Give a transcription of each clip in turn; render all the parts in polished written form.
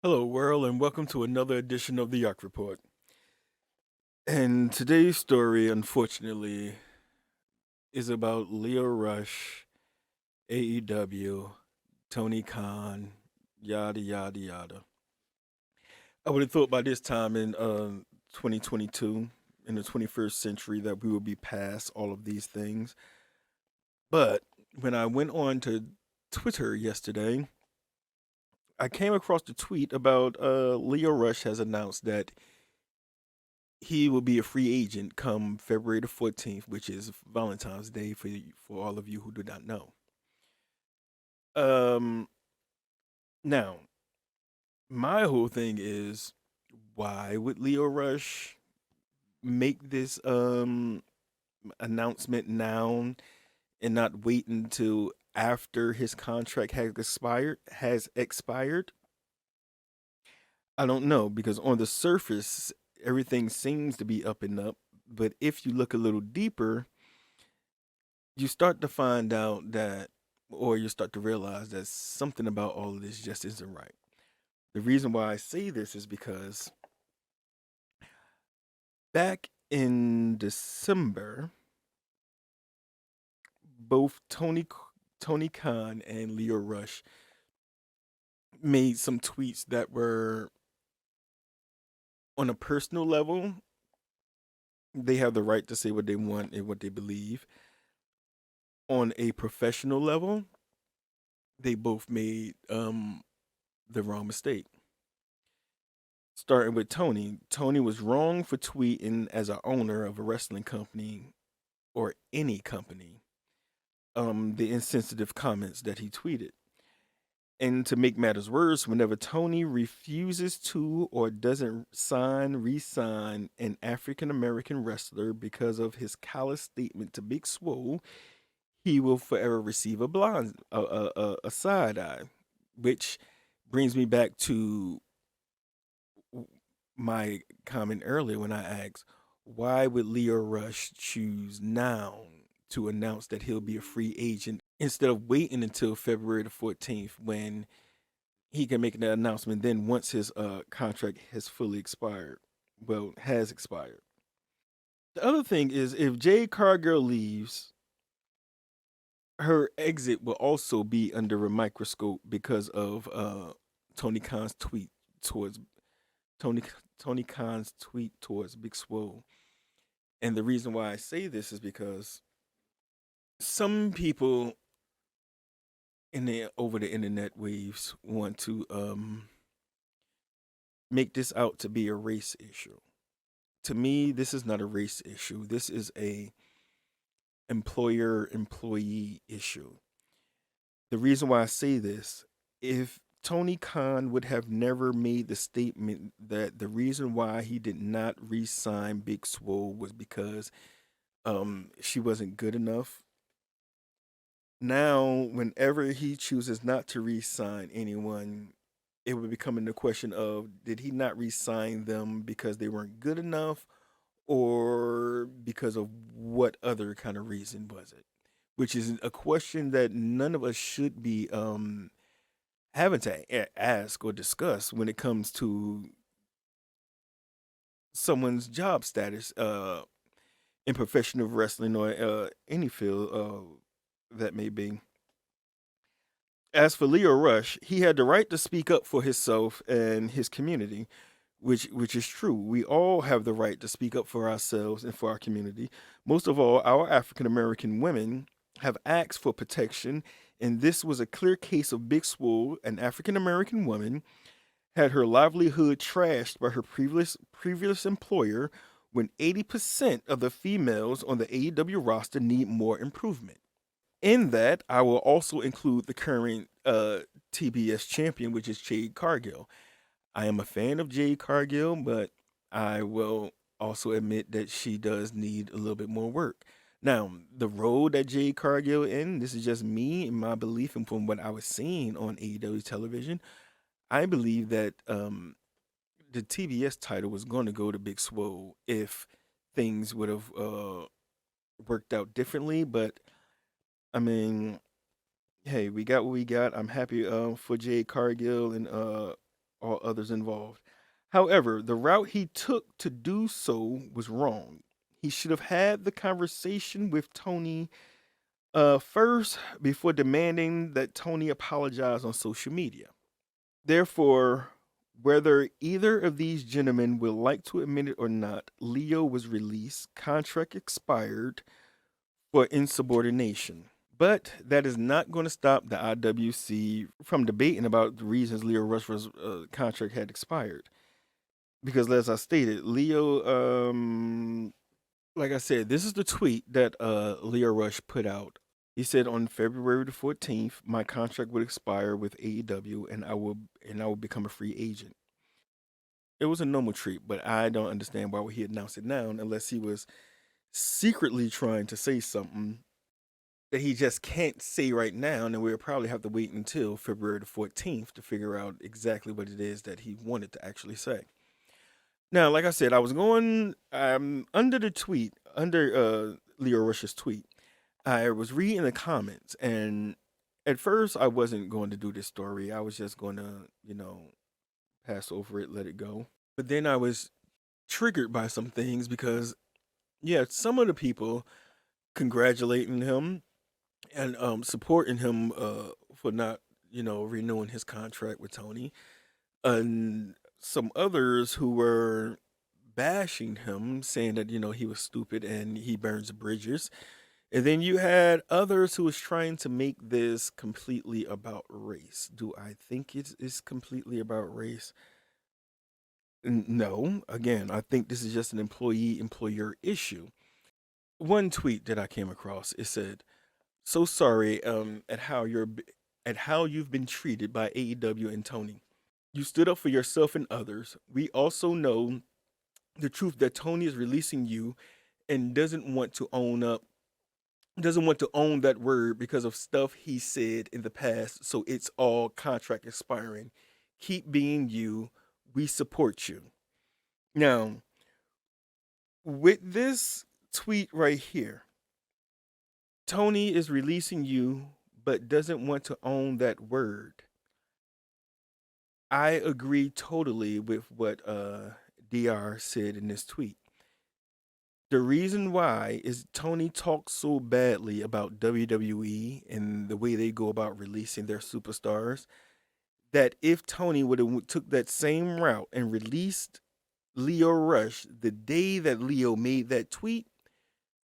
Hello, world, and welcome to another edition of the Yacht Report. And today's story, unfortunately, is about Lio Rush, AEW, Tony Khan, yada, yada, yada. I would have thought by this time in 2022, in the 21st century, that we would be past all of these things. But when I went on to Twitter yesterday, I came across the tweet about Lio Rush has announced that he will be a free agent come February the 14th, which is Valentine's Day for all of you who do not know. Um, Now my whole thing is, why would Leo Rush make this announcement now and not wait until after his contract has expired? I don't know, because on the surface everything seems to be up and up, but if you look a little deeper, you start to find out that, or you start to realize that something about all of this just isn't right. The reason why I say this is because back in December, both Tony Khan and Leo Rush made some tweets that were, on a personal level, they have the right to say what they want and what they believe. On a professional level, they both made the wrong mistake. Starting with Tony. Tony was wrong for tweeting as a owner of a wrestling company or any company, the insensitive comments that he tweeted. And to make matters worse, whenever Tony refuses to or doesn't re-sign an African American wrestler because of his callous statement to Big Swole, he will forever receive a side eye, which brings me back to my comment earlier when I asked, why would Leo Rush choose now to announce that he'll be a free agent instead of waiting until February the 14th when he can make an announcement then once his contract has fully expired? Well, has expired. The other thing is, if Jade Cargill leaves, her exit will also be under a microscope because of Tony Khan's tweet towards Tony Tony Khan's tweet towards Big Swole. And the reason why I say this is because some people in the over the internet waves want to make this out to be a race issue. To me, this is not a race issue. This is a employer employee issue. The reason why I say this, if Tony Khan would have never made the statement that the reason why he did not re-sign Big Swole was because she wasn't good enough. Now, whenever he chooses not to re-sign anyone, it would become in the question of, did he not re-sign them because they weren't good enough, or because of what other kind of reason was it? Which is a question that none of us should be having to ask or discuss when it comes to someone's job status in professional wrestling or any field that may be. As for Leo Rush, he had the right to speak up for himself and his community, which is true. We all have the right to speak up for ourselves and for our community. Most of all, our African American women have asked for protection, and this was a clear case of Big Swole, an African American woman, had her livelihood trashed by her previous employer when 80% of the females on the AEW roster need more improvement. In that, I will also include the current TBS champion, which is Jade Cargill. I am a fan of Jade Cargill, but I will also admit that she does need a little bit more work. Now, the road that Jade Cargill in, this is just me and my belief, and from what I was seeing on AEW television, I believe that the TBS title was going to go to Big Swole if things would have worked out differently. But I mean, hey, we got what we got. I'm happy for Jade Cargill and all others involved. However, the route he took to do so was wrong. He should have had the conversation with Tony first before demanding that Tony apologize on social media. Therefore, whether either of these gentlemen will like to admit it or not, Lio was released, contract expired for insubordination. But that is not going to stop the IWC from debating about the reasons Lio Rush's contract had expired. Because, as I stated, Lio, like I said, this is the tweet that Lio Rush put out. He said on February the 14th, my contract would expire with AEW, and I will become a free agent. It was a normal treat, but I don't understand why he announced it now, unless he was secretly trying to say something that he just can't say right now, and then we'll probably have to wait until February the 14th to figure out exactly what it is that he wanted to actually say. Now, like I said, I was going under the tweet, under Lio Rush's tweet. I was reading the comments, and at first I wasn't going to do this story. I was just going to, pass over it, let it go. But then I was triggered by some things because, yeah, some of the people congratulating him and supporting him for not, renewing his contract with Tony, and some others who were bashing him, saying that he was stupid and he burns bridges. And then you had others who was trying to make this completely about race. Do I think it is completely about race? No. Again, I think this is just an employee-employer issue. One tweet that I came across, it said, "So sorry at how you've been treated by AEW and Tony. You stood up for yourself and others. We also know the truth that Tony is releasing you and doesn't want to own that word because of stuff he said in the past, so it's all contract expiring. Keep being you. We support you." Now, with this tweet right here, Tony is releasing you but doesn't want to own that word. I agree totally with what DR said in this tweet. The reason why is Tony talks so badly about WWE and the way they go about releasing their superstars, that if Tony would have took that same route and released Lio Rush the day that Lio made that tweet,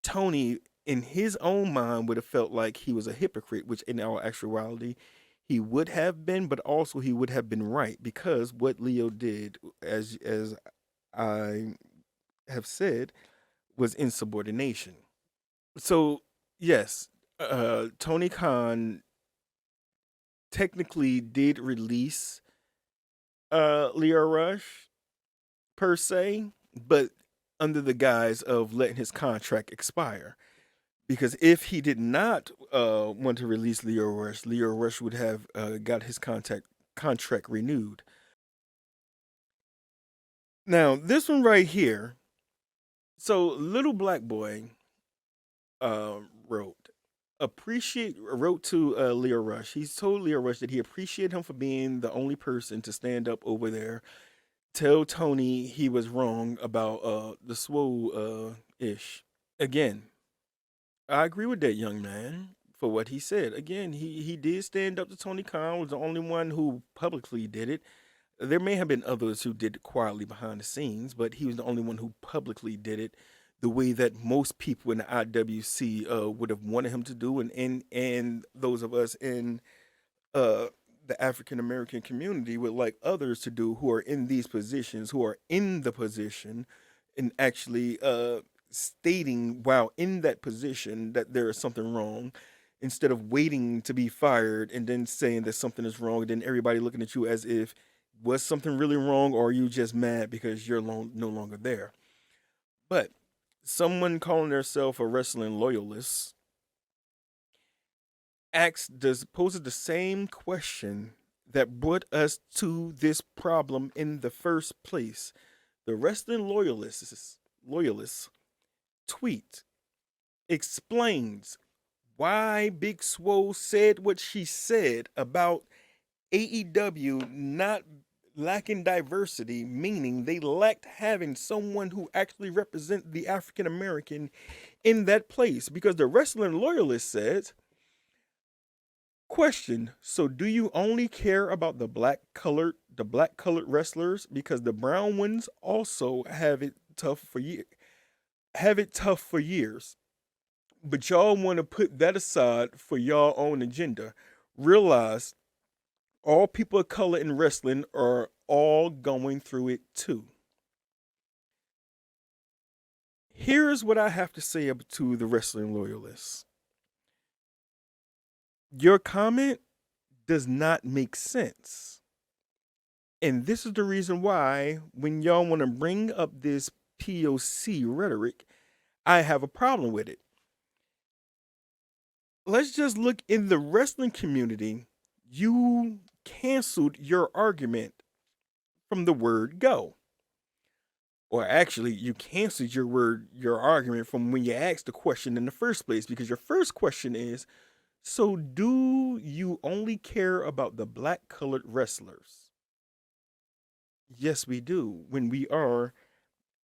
Tony, in his own mind, would have felt like he was a hypocrite, which in our actuality, he would have been, but also he would have been right, because what Lio did, as I have said, was insubordination. So yes, Tony Khan technically did release Lio Rush per se, but under the guise of letting his contract expire. Because if he did not want to release Lio Rush would have got his contract renewed. Now, this one right here. So, Little Black Boy wrote wrote to Lio Rush. He's told Lio Rush that he appreciated him for being the only person to stand up over there, tell Tony he was wrong about the Swole ish. Again, I agree with that young man for what he said. Again, he did stand up to Tony Khan, was the only one who publicly did it. There may have been others who did it quietly behind the scenes, but he was the only one who publicly did it the way that most people in the IWC would have wanted him to do, and those of us in the African American community would like others to do, who are in these positions, who are in the position, and actually stating while in that position that there is something wrong, instead of waiting to be fired and then saying that something is wrong, and then everybody looking at you as if, was something really wrong, or are you just mad because you're no longer there? But someone calling themselves a wrestling loyalist poses the same question that brought us to this problem in the first place. The wrestling loyalists tweet explains why Big Swole said what she said about AEW not lacking diversity, meaning they lacked having someone who actually represent the African American in that place. Because the wrestling loyalist says, question, so do you only care about the black colored wrestlers because the brown ones also have it tough for years. But y'all want to put that aside for y'all own agenda. Realize all people of color in wrestling are all going through it too. Here's what I have to say up to the wrestling loyalists. Your comment does not make sense. And this is the reason why, when y'all want to bring up this POC rhetoric, I have a problem with it. Let's just look in the wrestling community. You canceled your argument from the word go. Or actually, you canceled your argument from when you asked the question in the first place, because your first question is, so do you only care about the black colored wrestlers? Yes, we do. When we are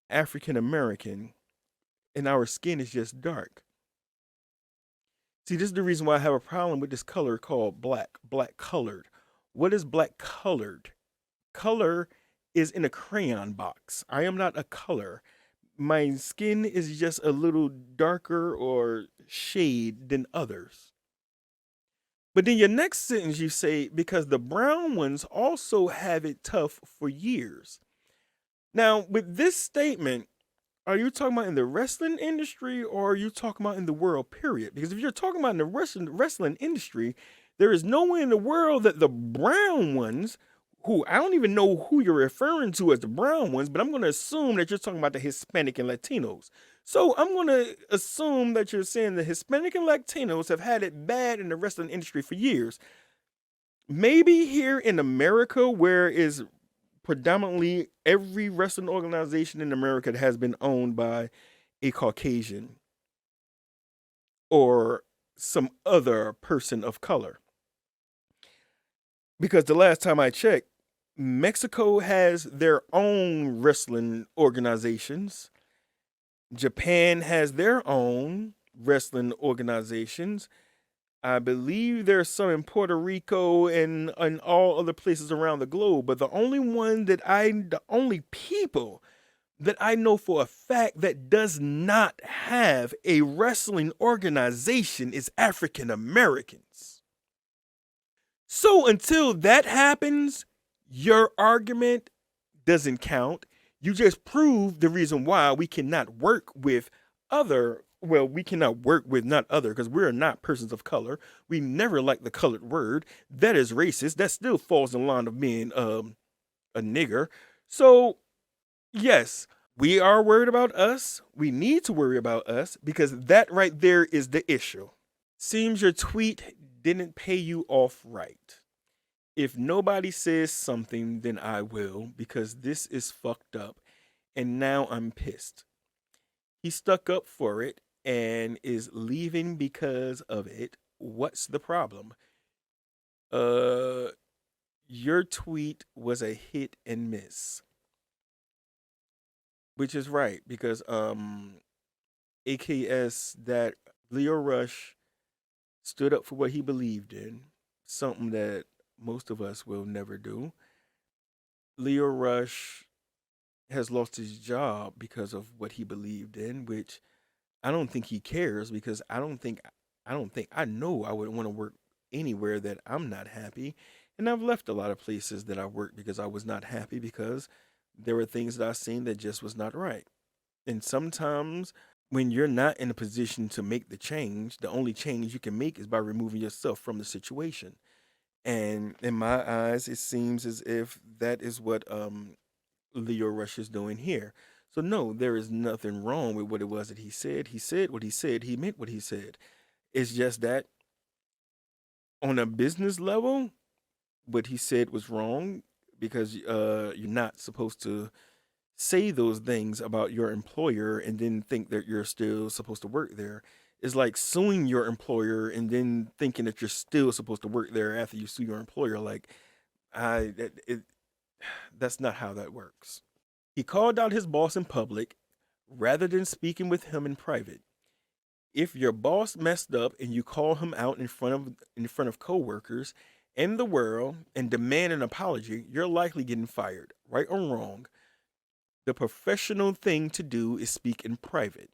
African American and our skin is just dark. See, this is the reason why I have a problem with this color called black colored. What is black colored? Color is in a crayon box. I am not a color. My skin is just a little darker or shade than others. But then your next sentence you say, because the brown ones also have it tough for years. Now, with this statement, are you talking about in the wrestling industry or are you talking about in the world, period? Because if you're talking about in the wrestling industry, there is no way in the world that the brown ones, who I don't even know who you're referring to as the brown ones, but I'm going to assume that you're talking about the Hispanic and Latinos. So I'm going to assume that you're saying the Hispanic and Latinos have had it bad in the wrestling industry for years. Maybe here in America, where is predominantly every wrestling organization in America has been owned by a Caucasian or some other person of color. Because the last time I checked, Mexico has their own wrestling organizations. Japan has their own wrestling organizations. I believe there's some in Puerto Rico and all other places around the globe, but the only people that I know for a fact that does not have a wrestling organization is African Americans. So until that happens, your argument doesn't count. You just prove the reason why we cannot work with we cannot work with not other, because we're not persons of color. We never like the colored word. That is racist. That still falls in line of being a nigger. So, yes, we are worried about us. We need to worry about us because that right there is the issue. Seems your tweet didn't pay you off right. If nobody says something, then I will, because this is fucked up. And now I'm pissed. He stuck up for it and is leaving because of it. What's the problem? Your tweet was a hit and miss. Which is right, because AKS that Lio Rush stood up for what he believed in, something that most of us will never do. Lio Rush has lost his job because of what he believed in, which I don't think he cares, because I know I would want to work anywhere that I'm not happy. And I've left a lot of places that I worked because I was not happy, because there were things that I seen that just was not right. And sometimes when you're not in a position to make the change, the only change you can make is by removing yourself from the situation. And in my eyes, it seems as if that is what Leo Rush is doing here. So no, there is nothing wrong with what it was that he said. He said what he said. He meant what he said. It's just that on a business level, what he said was wrong, because you're not supposed to say those things about your employer and then think that you're still supposed to work there. It's like suing your employer and then thinking that you're still supposed to work there after you sue your employer. Like, I it, That's not how that works. He called out his boss in public rather than speaking with him in private. If your boss messed up and you call him out in front of coworkers and the world and demand an apology, you're likely getting fired, right or wrong. The professional thing to do is speak in private.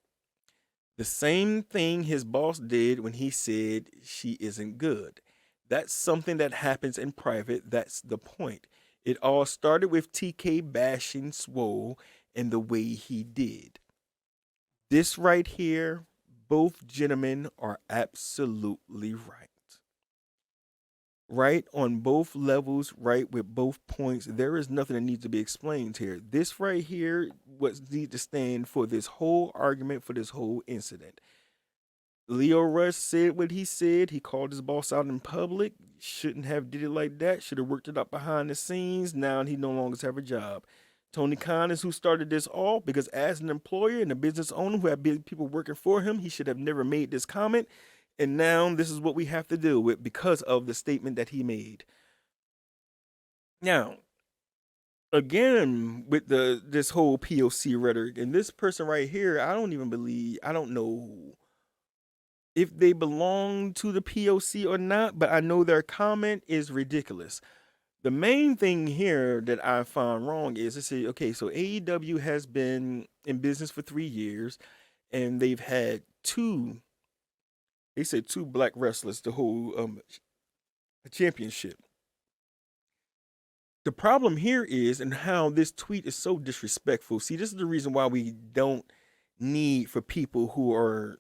The same thing his boss did when he said she isn't good. That's something that happens in private. That's the point. It all started with TK bashing Swole and the way he did. This right here, both gentlemen are absolutely right. Right on both levels, right with both points. There is nothing that needs to be explained here. This right here, what needs to stand for this whole argument, for this whole incident. Lio Rush said what he said. He called his boss out in public. Shouldn't have did it like that. Should have worked it out behind the scenes. Now he no longer have a job. Tony Khan is who started this all because as an employer and a business owner who had people working for him, he should have never made this comment. And now this is what we have to deal with because of the statement that he made. Now, again, with this whole POC rhetoric, and this person right here, I don't know if they belong to the POC or not, but I know their comment is ridiculous. The main thing here that I found wrong is to say, okay, so AEW has been in business for 3 years, and they've had they said two black wrestlers to hold a championship. The problem here is, and how this tweet is so disrespectful. See, this is the reason why we don't need for people who are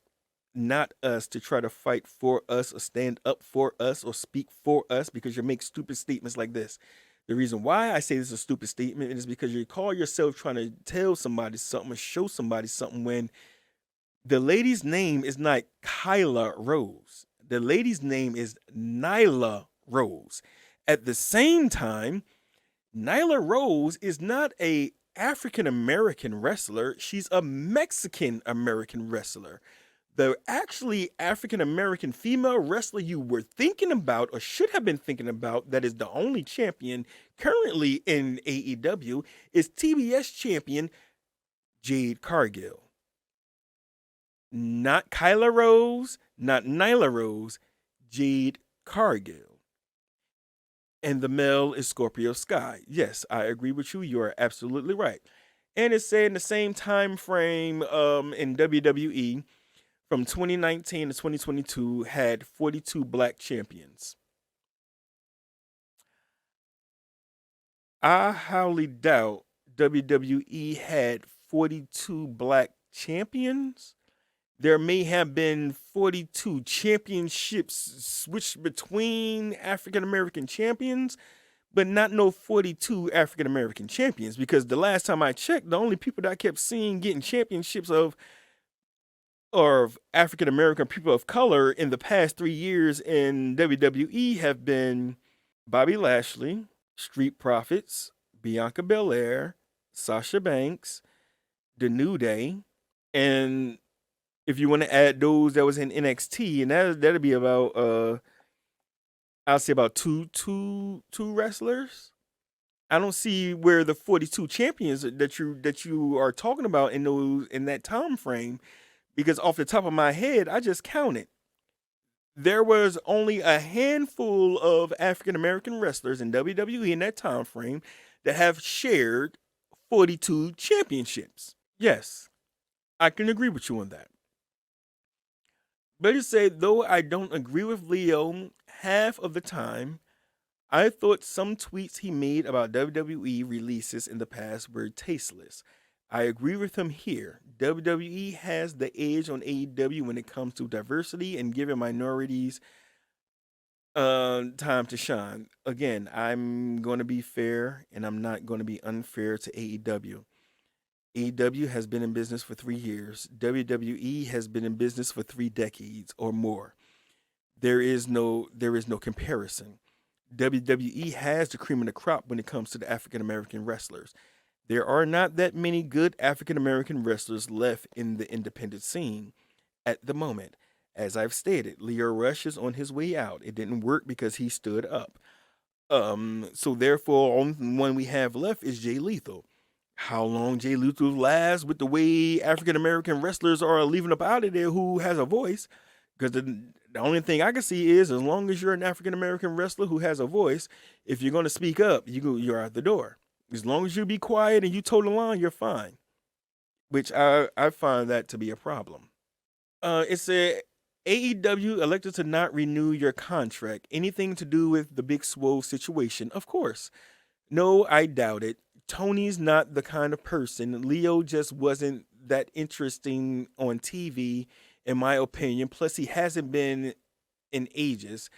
not us to try to fight for us or stand up for us or speak for us because you make stupid statements like this. The reason why I say this is a stupid statement is because you call yourself trying to tell somebody something or show somebody something when the lady's name is not Kyla Rose. The lady's name is Nyla Rose. At the same time, Nyla Rose is not a African American wrestler. She's a Mexican American wrestler. The actually African American female wrestler you were thinking about or should have been thinking about that is the only champion currently in AEW is TBS champion Jade Cargill. Not Kyla Rose, not Nyla Rose, Jade Cargill. And the male is Scorpio Sky. Yes, I agree with you. You are absolutely right. And it's said in the same time frame in WWE from 2019 to 2022 had 42 black champions. I highly doubt WWE had 42 black champions. There may have been 42 championships switched between African American champions, but not no 42 African American champions, because the last time I checked, the only people that I kept seeing getting championships of African American people of color in the past 3 years in WWE have been Bobby Lashley, Street Profits, Bianca Belair, Sasha Banks, The New Day, and if you want to add those that was in NXT, and that'd be about I'll say about two wrestlers. I don't see where the 42 champions that you are talking about in that time frame, because off the top of my head, I just counted. There was only a handful of African American wrestlers in WWE in that time frame that have shared 42 championships. Yes, I can agree with you on that. But to say, though I don't agree with Lio half of the time, I thought some tweets he made about WWE releases in the past were tasteless. I agree with him here. WWE has the edge on AEW when it comes to diversity and giving minorities time to shine. Again, I'm going to be fair and I'm not going to be unfair to AEW. AEW has been in business for 3 years. WWE has been in business for 3 decades or more. There is no comparison. WWE has the cream of the crop when it comes to the African American wrestlers. There are not that many good African American wrestlers left in the independent scene at the moment. As I've stated, Lio Rush is on his way out. It didn't work because he stood up. So therefore, only one we have left is Jay Lethal. How long Jay Lethal lasts with the way African American wrestlers are leaving up out of there who has a voice, because the only thing I can see is as long as you're an African American wrestler who has a voice, if you're going to speak up, you're out the door. As long as you be quiet and you toe the line, you're fine. Which I find that to be a problem. It said AEW elected to not renew your contract. Anything to do with the Big Swole situation? Of course. No, I doubt it. Tony's not the kind of person. Lio just wasn't that interesting on TV, in my opinion. Plus, he hasn't been in ages.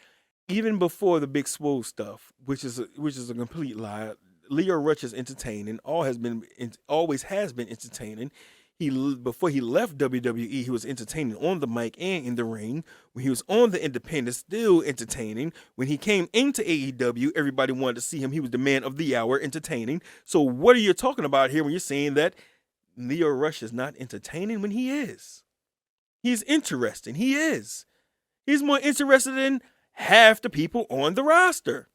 Even before the Big Swole stuff, which is a complete lie. Lio Rush is entertaining. Always has been entertaining. Before he left WWE, he was entertaining on the mic and in the ring. When he was on the Independent, still entertaining. When he came into AEW, everybody wanted to see him. He was the man of the hour, entertaining. So what are you talking about here when you're saying that Lio Rush is not entertaining when he is? He's interesting. He is. He's more interested than half the people on the roster.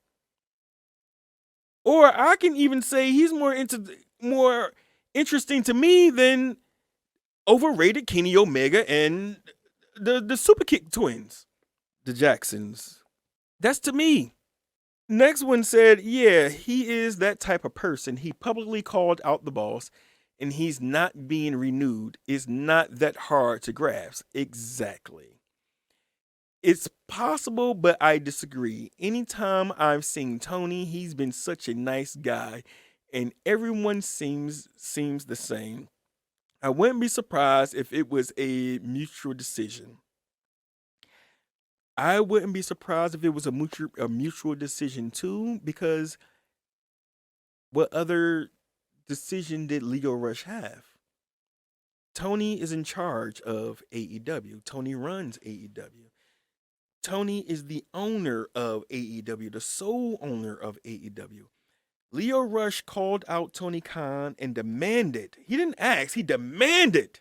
Or I can even say he's more interesting to me than overrated Kenny Omega and the Super Kick twins, the Jacksons. That's to me. Next one said, yeah, he is that type of person. He publicly called out the boss and he's not being renewed. It's not that hard to grasp. Exactly. It's possible, but I disagree. Anytime I've seen Tony, he's been such a nice guy, and everyone seems the same. I wouldn't be surprised if it was a mutual decision. I wouldn't be surprised if it was a mutual decision too, because what other decision did Lio Rush have? Tony is in charge of AEW. Tony runs AEW. Tony is the owner of AEW, the sole owner of AEW. Lio Rush called out Tony Khan and demanded, he didn't ask, he demanded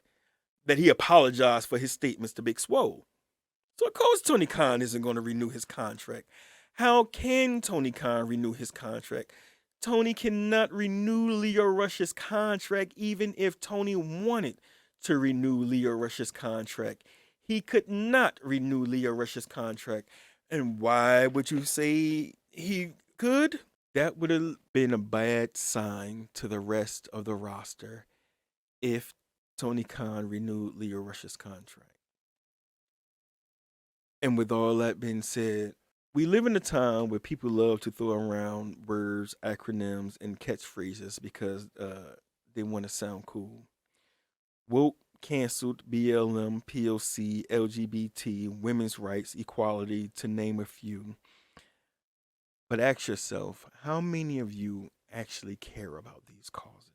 that he apologize for his statements to Big Swole. So of course Tony Khan isn't going to renew his contract. How can Tony Khan renew his contract? Tony cannot renew Lio Rush's contract even if Tony wanted to renew Lio Rush's contract. He could not renew Lio Rush's contract. And why would you say he could? That would have been a bad sign to the rest of the roster if Tony Khan renewed Lio Rush's contract. And with all that being said, we live in a time where people love to throw around words, acronyms, and catchphrases because they want to sound cool. Woke, canceled, BLM, POC, LGBT, women's rights, equality, to name a few. But ask yourself, how many of you actually care about these causes?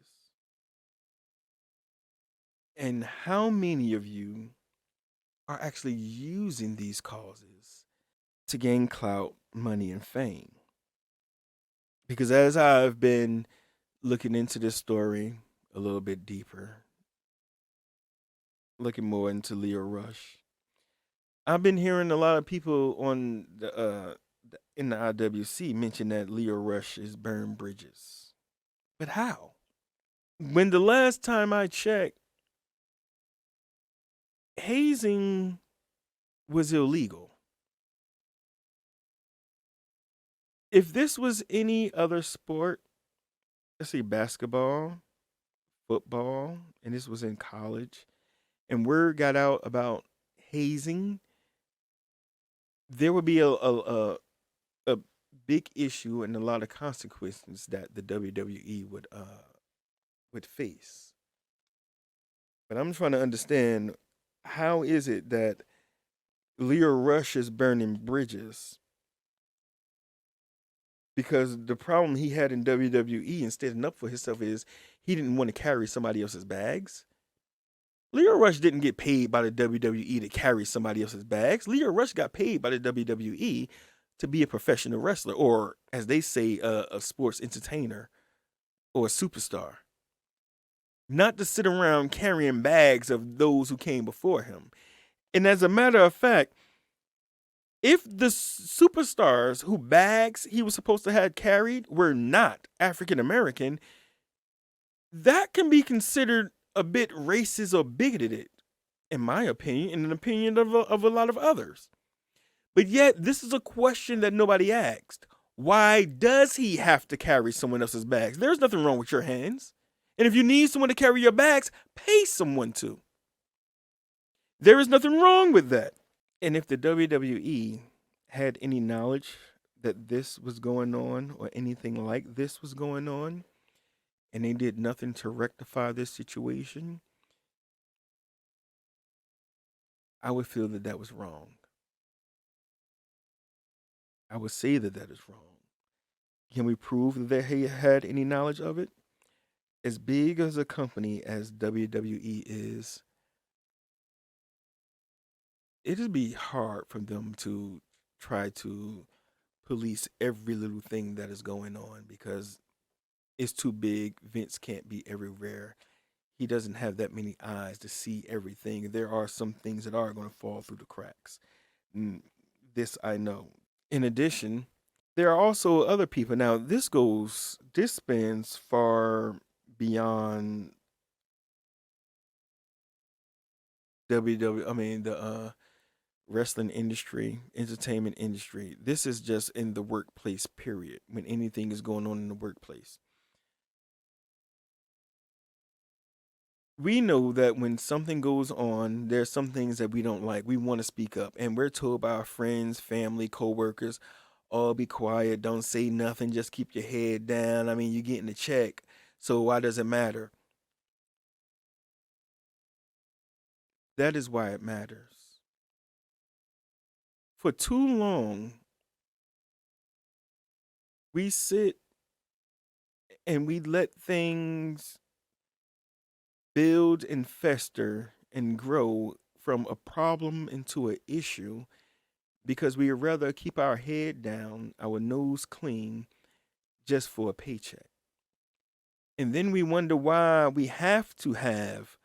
And how many of you are actually using these causes to gain clout, money, and fame? Because as I've been looking into this story a little bit deeper, looking more into Lio Rush, I've been hearing a lot of people on in the IWC mention that Lio Rush is burned bridges. But how? When the last time I checked, hazing was illegal. If this was any other sport, let's see, basketball, football, and this was in college, and word got out about hazing, there would be a big issue and a lot of consequences that the WWE would face. But I'm trying to understand, how is it that Lio Rush is burning bridges? Because the problem he had in WWE and standing up for himself is he didn't want to carry somebody else's bags. Lio Rush didn't get paid by the WWE to carry somebody else's bags. Lio Rush got paid by the WWE to be a professional wrestler, or as they say, a sports entertainer or a superstar. Not to sit around carrying bags of those who came before him. And as a matter of fact, If the superstars who bags he was supposed to have carried were not African American, that can be considered a bit racist or bigoted, in my opinion, and in the opinion of a lot of others. But yet, this is a question that nobody asked. Why does he have to carry someone else's bags? There's nothing wrong with your hands. And if you need someone to carry your bags, pay someone to. There is nothing wrong with that. And if the WWE had any knowledge that this was going on or anything like this was going on, and they did nothing to rectify this situation, I would feel that that was wrong. I would say that that is wrong. Can we prove that they had any knowledge of it? As big as a company as WWE is, it'd be hard for them to try to police every little thing that is going on because it's too big. Vince can't be everywhere. He doesn't have that many eyes to see everything. There are some things that are going to fall through the cracks. This I know. In addition, there are also other people. Now, this spans far beyond WW. I mean, the wrestling industry, entertainment industry. This is just in the workplace, period. When anything is going on in the workplace, we know that when something goes on, there's some things that we don't like. We want to speak up, and we're told by our friends, family, coworkers, "Oh, be quiet, don't say nothing, just keep your head down. I mean, you're getting a check, so why does it matter?" That is why it matters. For too long, we sit and we let things build and fester and grow from a problem into an issue because we would rather keep our head down, our nose clean, just for a paycheck. And then we wonder why we have to have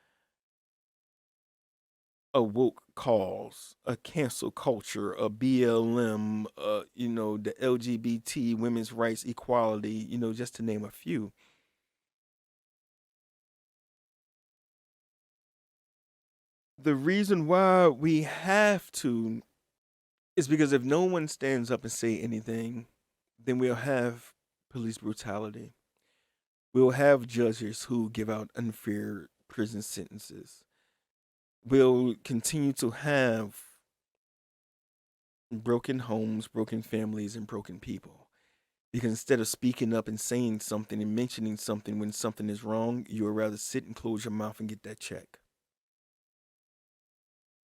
a woke cause, a cancel culture, a BLM, the LGBT, women's rights, equality, just to name a few. The reason why we have to is because if no one stands up and say anything, then we'll have police brutality. We'll have judges who give out unfair prison sentences. We'll continue to have broken homes, broken families, and broken people. Because instead of speaking up and saying something and mentioning something when something is wrong, you would rather sit and close your mouth and get that check.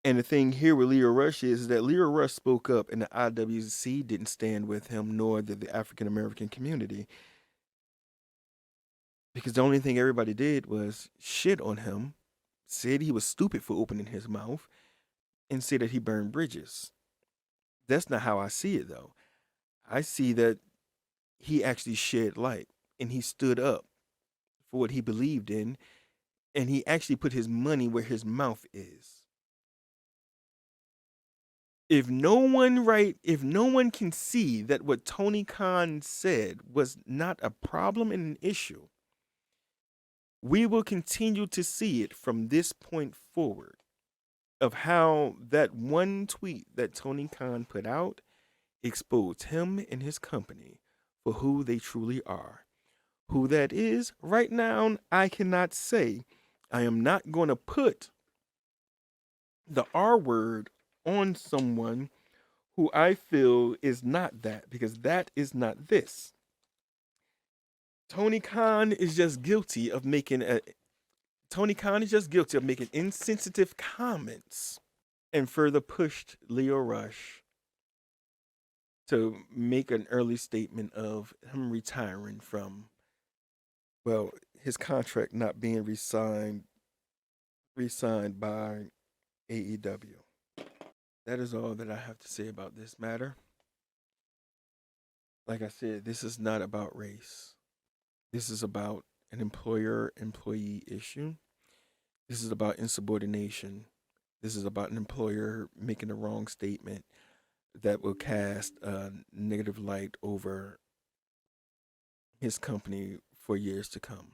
And the thing here with Lio Rush is that Lio Rush spoke up and the IWC didn't stand with him, nor did the African American community. Because the only thing everybody did was shit on him, said he was stupid for opening his mouth, and said that he burned bridges. That's not how I see it, though. I see that he actually shed light and he stood up for what he believed in, and he actually put his money where his mouth is. If no one can see that what Tony Khan said was not a problem and an issue, we will continue to see it from this point forward of how that one tweet that Tony Khan put out exposed him and his company for who they truly are. Who that is, right now, I cannot say. I am not going to put the R word on someone who I feel is not that, because that is not this. Tony Khan is just guilty of making insensitive comments and further pushed Lio Rush to make an early statement of him retiring from, well, his contract not being re-signed by AEW. That is all that I have to say about this matter. Like I said, this is not about race. This is about an employer-employee issue. This is about insubordination. This is about an employer making a wrong statement that will cast a negative light over his company for years to come.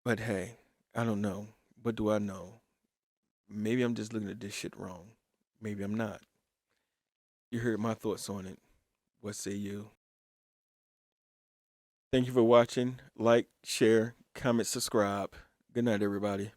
But hey, I don't know. What do I know? Maybe I'm just looking at this shit wrong. Maybe I'm not. You heard my thoughts on it. What say you? Thank you for watching. Like, share, comment, subscribe. Good night, everybody.